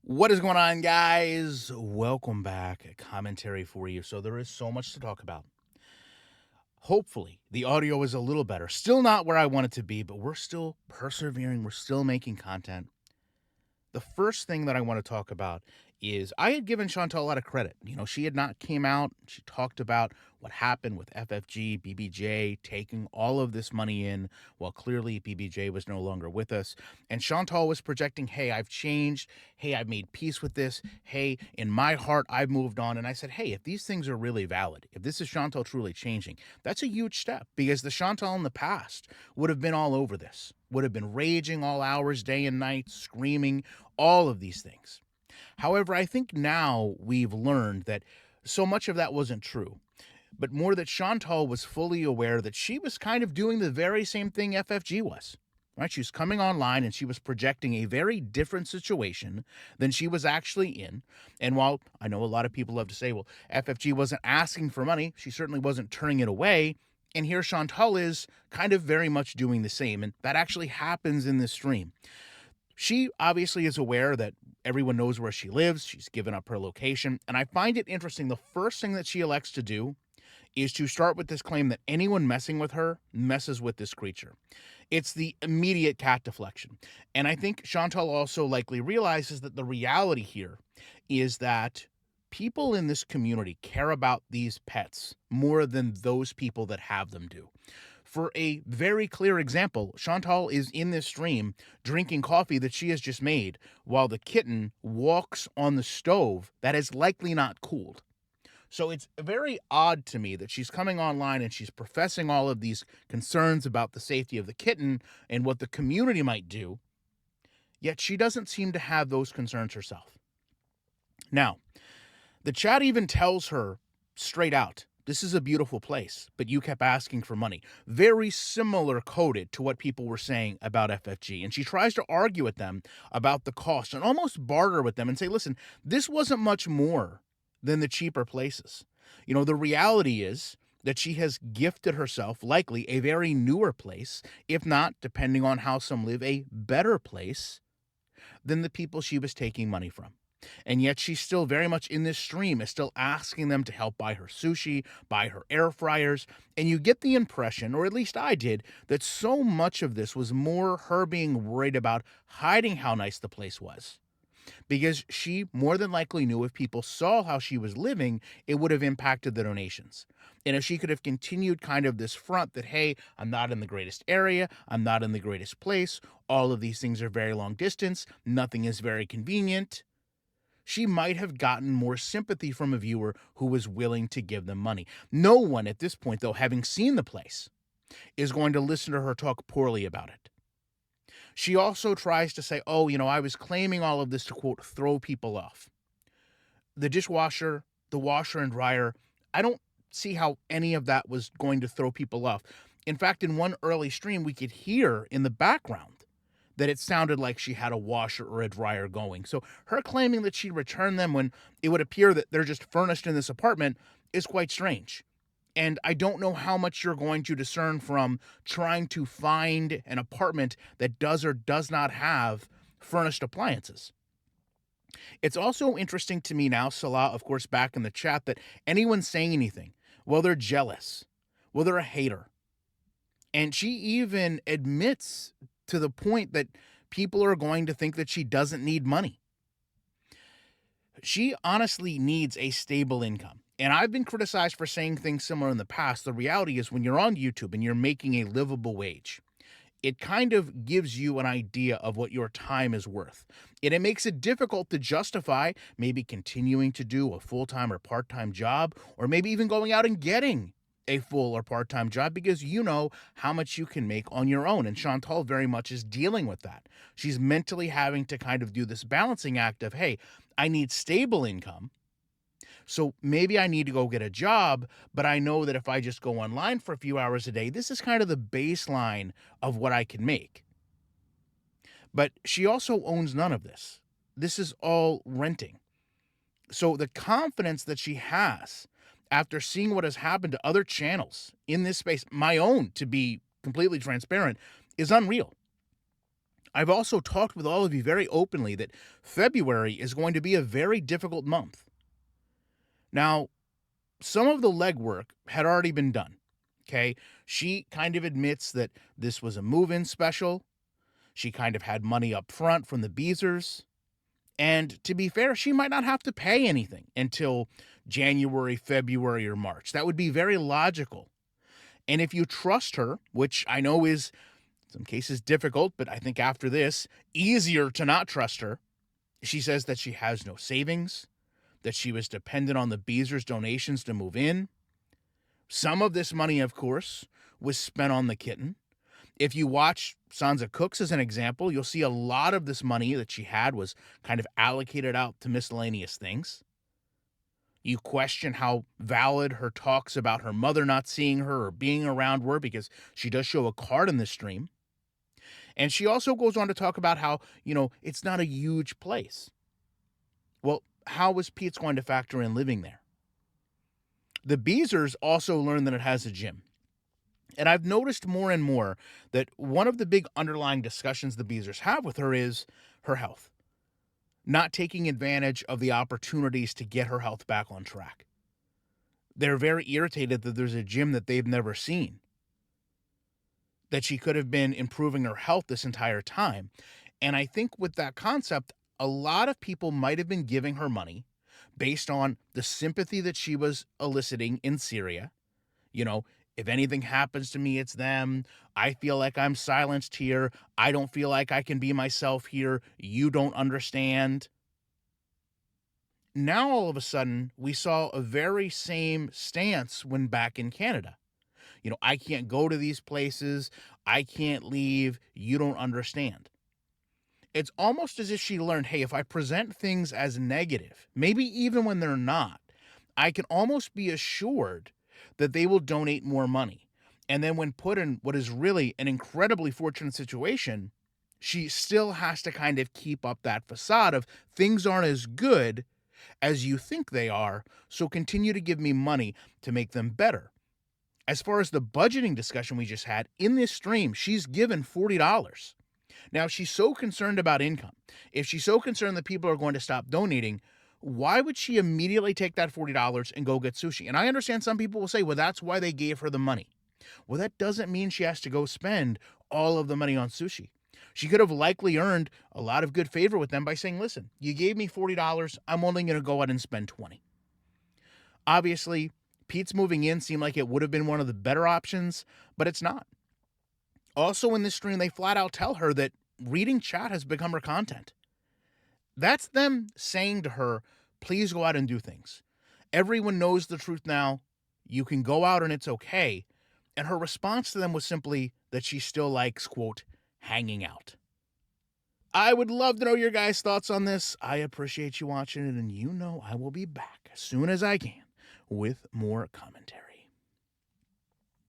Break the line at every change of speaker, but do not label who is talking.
What is going on, guys? Welcome back. A commentary for you. So, there is so much to talk about. Hopefully, the audio is a little better. Still not where I want it to be, but we're still persevering. We're still making content. The first thing that I want to talk about is I had given Shantel a lot of credit. She had not came out. She talked about what happened with FFG, BBJ, taking all of this money in while clearly BBJ was no longer with us. And Shantel was projecting, hey, I've changed. Hey, I've made peace with this. Hey, in my heart, I've moved on. And I said, hey, if these things are really valid, if this is Shantel truly changing, that's a huge step because the Shantel in the past would have been all over this, would have been raging all hours, day and night, screaming, all of these things. However, I think now we've learned that so much of that wasn't true, but more that Chantal was fully aware that she was kind of doing the very same thing FFG was. Right? She was coming online and she was projecting a very different situation than she was actually in. And while I know a lot of people love to say, well, FFG wasn't asking for money, she certainly wasn't turning it away. And here Chantal is kind of very much doing the same. And that actually happens in this stream. She obviously is aware that everyone knows where she lives. She's given up her location. And I find it interesting. The first thing that she elects to do is to start with this claim that anyone messing with her messes with this creature. It's the immediate cat deflection. And I think Chantal also likely realizes that the reality here is that people in this community care about these pets more than those people that have them do. For a very clear example, Chantal is in this stream drinking coffee that she has just made while the kitten walks on the stove that is likely not cooled. So it's very odd to me that she's coming online and she's professing all of these concerns about the safety of the kitten and what the community might do, yet she doesn't seem to have those concerns herself. Now, the chat even tells her straight out, this is a beautiful place, but you kept asking for money. Very similar coded to what people were saying about FFG. And she tries to argue with them about the cost and almost barter with them and say, listen, this wasn't much more than the cheaper places. The reality is that she has gifted herself likely a very newer place, if not, depending on how some live, a better place than the people she was taking money from. And yet she's still very much in this stream, is still asking them to help buy her sushi, buy her air fryers. And you get the impression, or at least I did, that so much of this was more her being worried about hiding how nice the place was. Because she more than likely knew if people saw how she was living, it would have impacted the donations. And if she could have continued kind of this front that, hey, I'm not in the greatest area, I'm not in the greatest place, all of these things are very long distance, nothing is very convenient, she might have gotten more sympathy from a viewer who was willing to give them money. No one at this point, though, having seen the place, is going to listen to her talk poorly about it. She also tries to say, oh, I was claiming all of this to, quote, throw people off. The dishwasher, the washer and dryer, I don't see how any of that was going to throw people off. In fact, in one early stream, we could hear in the background that it sounded like she had a washer or a dryer going. So her claiming that she returned them when it would appear that they're just furnished in this apartment is quite strange. And I don't know how much you're going to discern from trying to find an apartment that does or does not have furnished appliances. It's also interesting to me now, Salah, of course, back in the chat, that anyone saying anything, well, they're jealous, well, they're a hater. And she even admits to the point that people are going to think that she doesn't need money. She honestly needs a stable income. And I've been criticized for saying things similar in the past. The reality is when you're on YouTube and you're making a livable wage, it kind of gives you an idea of what your time is worth. And it makes it difficult to justify maybe continuing to do a full-time or part-time job, or maybe even going out and getting a full or part-time job because you know how much you can make on your own. And Chantal very much is dealing with that. She's mentally having to kind of do this balancing act of, hey, I need stable income. So maybe I need to go get a job, but I know that if I just go online for a few hours a day, this is kind of the baseline of what I can make. But she also owns none of this. This is all renting. So the confidence that she has after seeing what has happened to other channels in this space, my own, to be completely transparent, is unreal. I've also talked with all of you very openly that February is going to be a very difficult month. Now, some of the legwork had already been done. Okay. She kind of admits that this was a move in special. She kind of had money up front from the Beezers. And to be fair, she might not have to pay anything until January, February, or March. That would be very logical. And if you trust her, which I know is in some cases difficult, but I think after this, easier to not trust her, she says that she has no savings, that she was dependent on the Beezers' donations to move in. Some of this money, of course, was spent on the kitten. If you watch Sansa Cooks as an example, you'll see a lot of this money that she had was kind of allocated out to miscellaneous things. You question how valid her talks about her mother not seeing her or being around were, because she does show a card in this stream. And she also goes on to talk about how, it's not a huge place. Well, how was Pete's going to factor in living there? The Beezers also learned that it has a gym. And I've noticed more and more that one of the big underlying discussions the Beezers have with her is her health, not taking advantage of the opportunities to get her health back on track. They're very irritated that there's a gym that they've never seen, that she could have been improving her health this entire time. And I think with that concept, a lot of people might have been giving her money based on the sympathy that she was eliciting in Syria. If anything happens to me, it's them. I feel like I'm silenced here. I don't feel like I can be myself here. You don't understand. Now, all of a sudden, we saw a very same stance when back in Canada. I can't go to these places. I can't leave. You don't understand. It's almost as if she learned, hey, if I present things as negative, maybe even when they're not, I can almost be assured that they will donate more money. And then when put in what is really an incredibly fortunate situation, she still has to kind of keep up that facade of things aren't as good as you think they are, so continue to give me money to make them better. As far as the budgeting discussion we just had, in this stream, she's given $40. Now, if she's so concerned about income, if she's so concerned that people are going to stop donating, why would she immediately take that $40 and go get sushi? And I understand some people will say, well, that's why they gave her the money. Well, that doesn't mean she has to go spend all of the money on sushi. She could have likely earned a lot of good favor with them by saying, listen, you gave me $40. I'm only going to go out and spend $20. Obviously, Pete's moving in seemed like it would have been one of the better options, but it's not. Also in this stream, they flat out tell her that reading chat has become her content. That's them saying to her, please go out and do things. Everyone knows the truth now. You can go out and it's okay. And her response to them was simply that she still likes, quote, hanging out. I would love to know your guys' thoughts on this. I appreciate you watching it, and I will be back as soon as I can with more commentary.